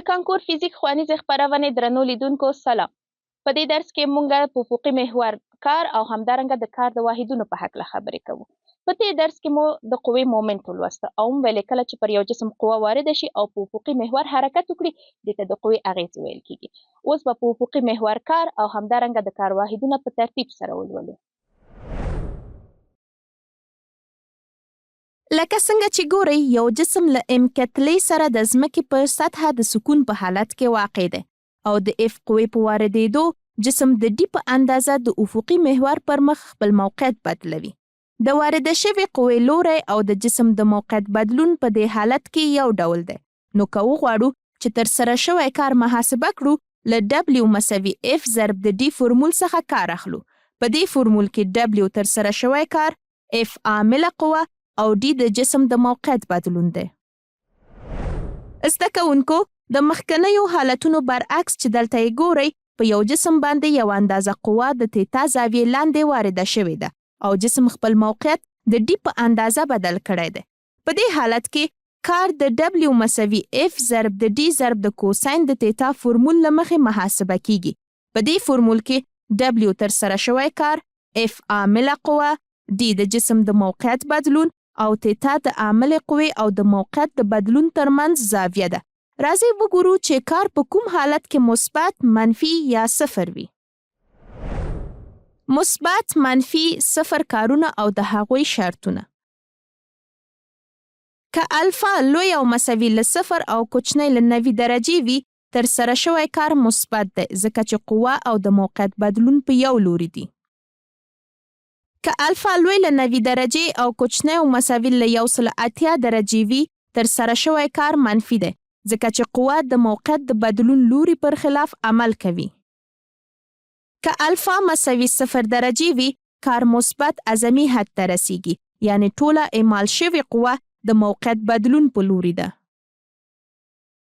د کانکور فزیک ښوونیزې خپرونې درنو لیدونکو سلام. په دې درس کې مونږ په افقي محور کار او همدارنګه د کار د واحدونو په هکله خبرې کوو. په دې درس کې مو د قوې مومنت ولوسته او ویلې کله چې پر یو جسم قوه وارده شي او په افقي محور حرکت وکړي دې ته د قوې اغیز ویل کیږي. اوس به په افقي محور کار او همدارنګه د کار واحدونه په ترتیب سره ولولو. لکه څنګه چې ګورئ یو جسم له ام کتلې سره د ځمکې په سطحه د سکون په حالت کې واقع دی او د اف قوې په واردېدو جسم د ډي په اندازه د افقي محور پر مخ خپل موقعیت بدلوي. د وارده شوې قوې لوری او د جسم د موقعیت بدلون په دې حالت کې یو ډول دی. نو که وغواړو چې ترسره شوی کار محاسبه کړو له W مساوي F ضرب د D فرمول څخه کار اخلو. په دې فرمول کې W ترسره شوی کار، F عامله قوه او D د جسم د موقعیت بدلون دی. زده کوونکو د مخکنیو حالتونو برعکس چې دلته یې ګورئ په یو جسم باندې یو اندازه قوه د تیتا زاویې لاندې وارده شوې ده او جسم خپل موقعیت د D په اندازه بدل کړی دی. په دې حالت کې کار د W مساوي F ضرب د D ضرب د کوساین د تیتا فرمول له مخې محاسبه کیږي. په دې فرمول کې W ترسره شوی کار، F عامله قوه، D د جسم د موقعیت بدلون او تیتا د عامل قوې او د موقعیت د بدلون ترمنځ زاویه ده. راځئ وګورو چې کار په کوم حالت کې مثبت، منفي یا صفر وي. مثبت، منفي، صفر کارونه او د هغوی شرطونه. که الفا لوی او مساوي له صفر او کوچنی له 90 درجې وي ترسره شوی کار مثبت دی ځکه چې قوه او د موقعیت بدلون په یو لوري دي. که الفا لوی له 90 درجې او کوچنی او مساوي له 180 درجې وي ترسره شوی کار منفي دی ځکه چې قوه د موقعیت د بدلون لوري پر خلاف عمل کوي. که الفا مساوي 0 درجې وي کار مثبت اعظمي حد ته رسیږي یعنی ټوله اعمال شوې قوه د موقعیت بدلون په لوري ده.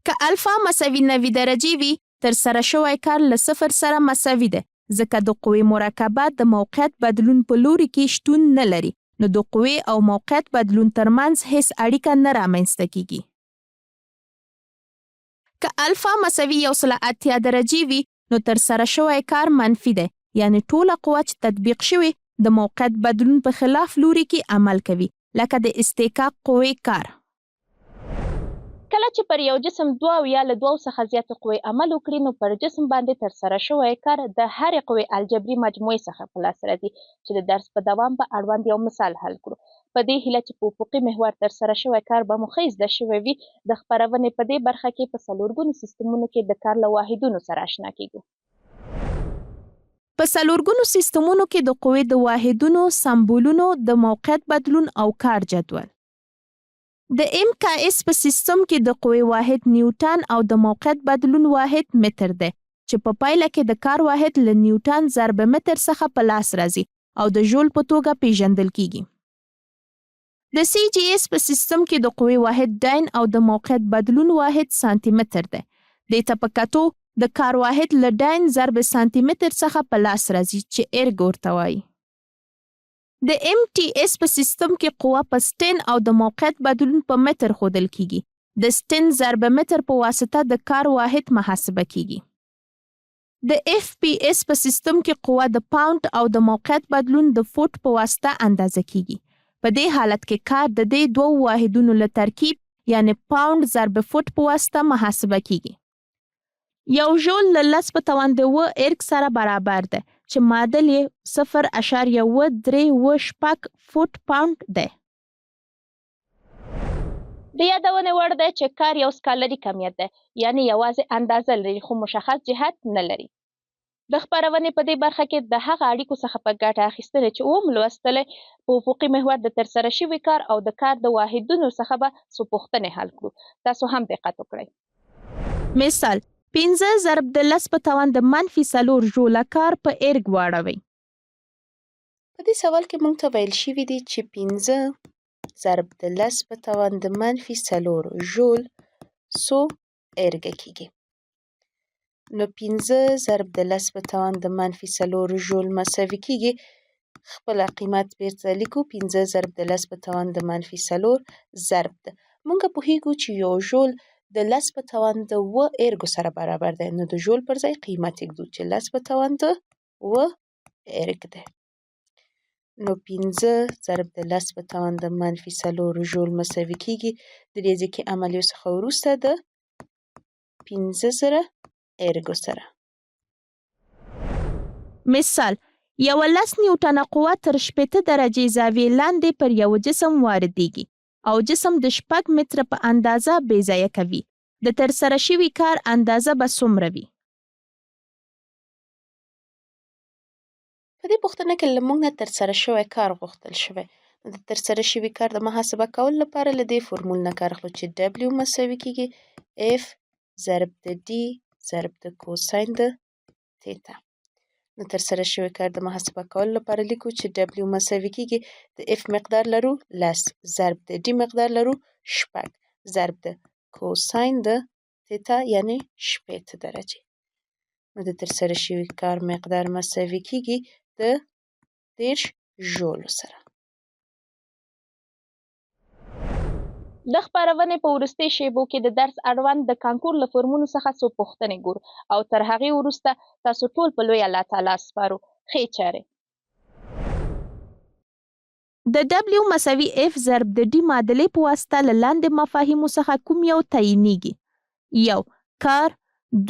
که الفا مساوي 90 درجې وي ترسره شوی کار له 0 سره مساوي دی ځکه د قوې مرکبه د موقعیت بدلون په لوري کې شتون نه لري نو د قوې او موقعیت بدلون ترمنځ هیڅ اړیکه نه رامنځته کیږي. که الفا مساوي 180 درجې وي نو ترسره شوی کار منفي دی یعنی ټوله قوه چې تطبیق شوې د موقعیت بدلون په خلاف لوري کې عمل کوي لکه د استحقاق قوې کار. کله چې پر یو جسم دوه او یا له دوو څخه زیاتې قوې عمل وکړي نو پر جسم باندې ترسره شوی کار د هرې قوې الجبري مجموعې څخه په لاس راځي چې د درس په دوام به اړوند یو مثال حل کړو. په دې هیله چې په افقي محور ترسره شوی کار به مو ښه زده شوی وي د خپرونې په دې برخه کې په 4 ګونو سیستمونو کې د کار له واحدونو سره اشنا کیږو. په 4 ګونو سیستمونو کې د قوې د واحدونو، سمبولونو، د موقعیت بدلون او کار جدول. د ام کا اس په سیستم کې د قوې واحد نیوټن او د موقعیت بدلون واحد متر دی چې په پایله کې د کار واحد له نیوټن ضرب متر څخه په لاس راځي او د ژول په توګه پیژندل کیږي. د سی جی اس په سیستم کې د قوې واحد ډاین او د موقعیت بدلون واحد سانتي متر دی. دې ته په کتو د کار واحد له ډاین ضرب سانتي متر څخه په لاس راځي چې ارګ ورته وایي. د ام ټي اس په سیستم کې قوه په سټین او د موقعیت بدلون په متر ښودل کیږي. د سټین ضرب متر په واسطه د کار واحد محاسبه کیږي. د اف پی اس په سیستم کې قوه د پاوند او د موقعیت بدلون د فوټ په واسطه اندازه کیږي. په دې حالت کې کار د دې دوو واحدونو له ترکیب یعنی پاوند ضرب فوټ په واسطه محاسبه کیږي. یو ژول له 10 په توان د 7 ارګ سره برابر ده چې معادل یې 0.386 فوټ پاوند دی. د یادونې وړ دی چې کار یو سکالري کمیت دی یعنی یوازې اندازه لري خو مشخص جهت نه لري. د خپرونې په دې برخه کې د هغه اړیکو څخه په ګټه اخیستنې چې اوم لوستلې په افقي محور د ترسره شوي کار او د کار د واحدونو څخه به څو پوښتنې حل کړو. تاسو هم دقت وکړئ. مثال 15 ضرب د 10 په توان د -4 ژوله کار په ارګ واړوئ. په دې سوال کې موږ ته ویل شوي دي چې 15 ضرب د 10 په توان د -4 ژول څو ارګه کیږي. نو 15 ضرب د 10 په توان د -4 ژول مساوي کیږي خپله قیمت بیرته لیکو. 15 ضرب د 10 په توان د -4 ضرب ده. موږ پوهیږو چې یو ژول د 10 په توان د 7 ارګو سره برابر دی. نو د ژول پر ځای قیمت ایږدو چې 10 په توان د 7 ارګ دی. نو 15 ضرب د 10 په توان د -4 ژول مساوي کیږي د ریاضیکي عملیو څخه وروسته د 15,000 ارګو سره. مثال: 10 نیوټنه قوه تر 80 درجې زاویې لاندې پر یو جسم واردېږي او جسم د 6 متره په اندازه بې ځایه کوي. د ترسره شوي کار اندازه به څومره وي؟ په دې پوښتنه کې له موږ نه ترسره شوی کار غوښتل شوی. د ترسره شوي کار د محاسبه کولو لپاره له دې فورمول نه کار اخلو چې W مساوي کیږي F ضرب د D ضرب د کوساین د تیتا. نو ترسره شوی کار د محاسبه کولو لپاره لیکو چې W مساوي کیږي د F مقدار لرو 10 ضرب د D مقدار لرو 6 ضرب د کوساین د تیتا یعنی 80 درجې. نو د ترسره شوي کار مقدار مساوي کیږي د 10 ژولو سره. د خپرونې په وروستي شیبو کې د درس اړوند د کانکور له فورمونو څخه څو پوښتنې ګورو او تر هغې وروسته تاسو ټول په لوی الله تعالی سپارو. ښې چارې. د W مساوي F ضرب د D معادلې په واسطه له لاندې مفاهیمو څخه کوم یو تعیینېږي؟ 1. کار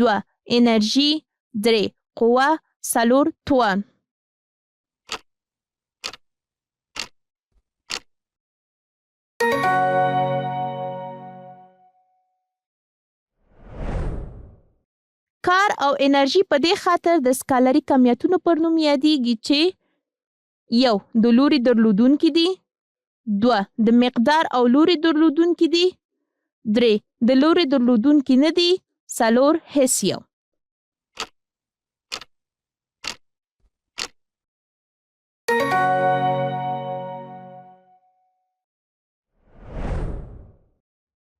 2. انرژي 3. قوه 4. توان. کار او انرژي په دې خاطر د سکالري کمیتونو پر نوم یادېږي چې 1. د لوري درلودونکي دي 2. د مقدار او لوري درلودونکي دي 3. د لوري درلودونکي نه دي 4. هیڅ یو.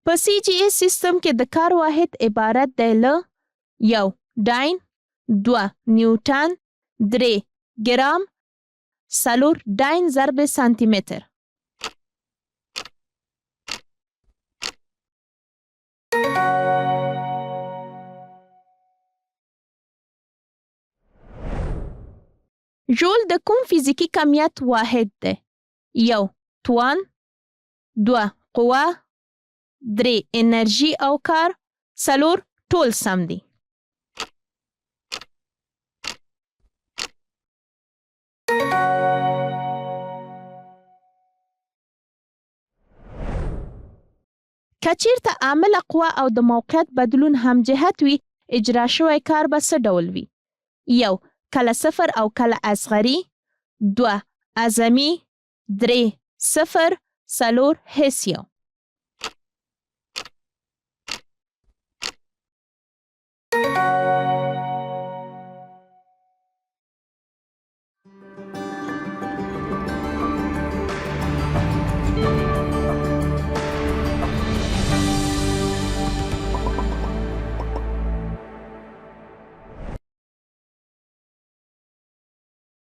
په CGS سیستم کې د کار واحد عبارت دی له 1. ډاین 2. نیوټن 3. ګرام 4. ډاین ضرب سانتي متر. ژول د کوم فزیکي کمیت واحد دی؟ 1. توان 2. قوه 3. انرژي او کار 4. ټول سم دي. که چیرته عامله قوه او د موقعیت بدلون هم جهت وي اجرا شوی کار به څه ډول وي؟ 1. کله 0 او کله اصغري 2. اعظمي 3. 0 4. هیڅ یو.